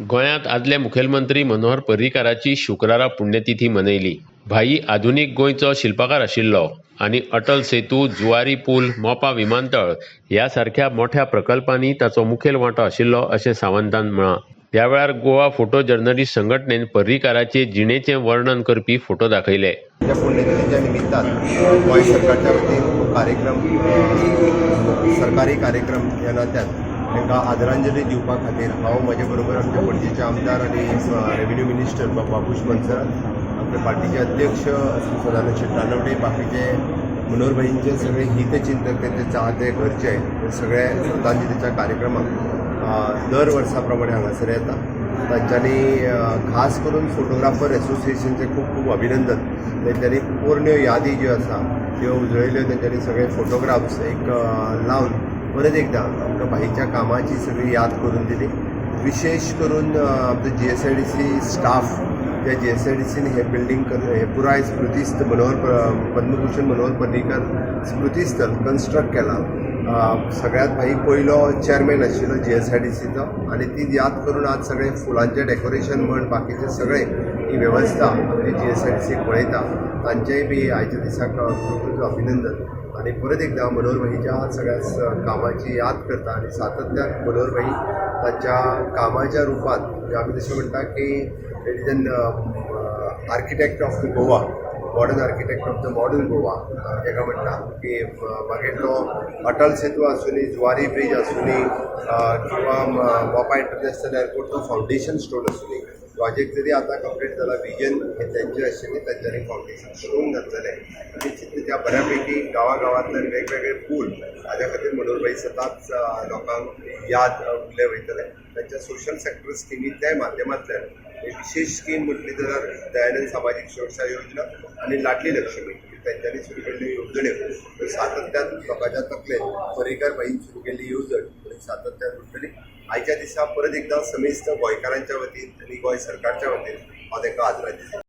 गोंयांत आदले मुखेलमंत्री मनोहर पर्रीकाराची शुक्रारा पुण्यतिथी मनयली. भाई आधुनीक गोंयचो शिल्पकार आशिल्लो आनी अटल सेतू, जुवारी पूल, मोपा विमानतळ ह्या सारख्या मोठ्या प्रकल्पांनी ताचो मुखेल वांटो आशिल्लो अशें सावंतान म्हळां. ह्या वेळार गोवा फोटो जर्नलिस्ट संघटनेन पर्रीकाराचे जिणेचें वर्णन करपी फोटो दाखयले. त्या पुण्यतिथीच्या निमित्तान गोंय सरकारच्या वतीन कार्यक्रम सरकारी कार्यक्रम ह्या नात्यान तांकां आदरांजली दिवपा खातीर हांव म्हजे बरोबर आमचे पणजेचे आमदार आनी रेव्हेन्यू मिनिस्टर बाबूश मनसर, आमचे पार्टीचे अध्यक्ष सदानंद शेट्टी, बाकीचे मनोहर भाईंचे सगळे हितचिंतक, त्यांचे चाहते घरचे सगळे श्रद्धांजलीच्या कार्यक्रमाक दर वर्सा प्रमाणे हांगासर येता. तांच्यांनी खास करून फोटोग्राफर एसोसिएशनचे खूप खूप अभिनंदन. तेंच्यांनी पोरण्यो यादी ज्यो आसा त्यो उजळयल्यो. तेंच्यांनी सगळे फोटोग्राफ्स एक लावन परत एकदा आमकां भाईच्या कामाची सगळी याद करून दिली. विशेष करून आमचो GSIDC स्टाफ, त्या GSIDCन हे बिल्डींग हे पुराय स्मृतिस्थ पद्मभूषण मनोहर पर्रीकर स्मृतिस्थल कन्स्ट्रक्ट केला. सगळ्यात भाई पयलो चेअरमॅन आशिल्लो GSIDCचो आनी ती याद करून आज सगळे फुलांचे डेकोरेशन म्हण बाकीचे सगळे ही वेवस्था GSIDC पळयता. तांचेय बी आयच्या दिसाक खूब अभिनंदन. आणि परत एकदा मनोहर भाईच्या सगळ्या कामाची याद करता आणि सातत्यान मनोहर भाई तांच्या कामाच्या रूपात आमी तशें म्हणटा की it is an architect of the Goa, modern architect of the modern Goa ताका म्हणटा की मागीर तो अटल सेतू आसूनी, जुवारी ब्रीज आसूनी किंवा मोपा इंटरनॅशनल एअरपोर्टचो फावंडेशन स्टोन आसूनी, प्रोजेक्ट जरी आतां कंप्लीट जाला, विजन हे तेंचे आशिल्ले, तांच्यांनी फावंडेशन स्टोन घातलेलें. निश्चित त्या बऱ्यापैकी गांवागांवांतल्यान वेगवेगळे पूल हाज्या खातीर मनोहर भाई सदांच लोकांक याद उरले वयतले. तांच्या सोशल सेक्टर स्किमींच्या माध्यमांतल्यान विशेष स्कीम म्हटली जाल्यार दयानंद सामाजीक सुरक्षा योजना आनी लाडली लक्ष्मी तांच्यांनी सुरू केल्ल्यो येवजण्यो सातत्यान लोकांच्या तकलेन पर्रीकार भाईन सुरू केल्ली येवजण सातत्यान उरतली. आयच्या दिसा परत एकदा समेस्त गोंयकारांच्या वतीन आनी गोंय सरकारच्या वतीन हांव तांकां आदरांजली दिता.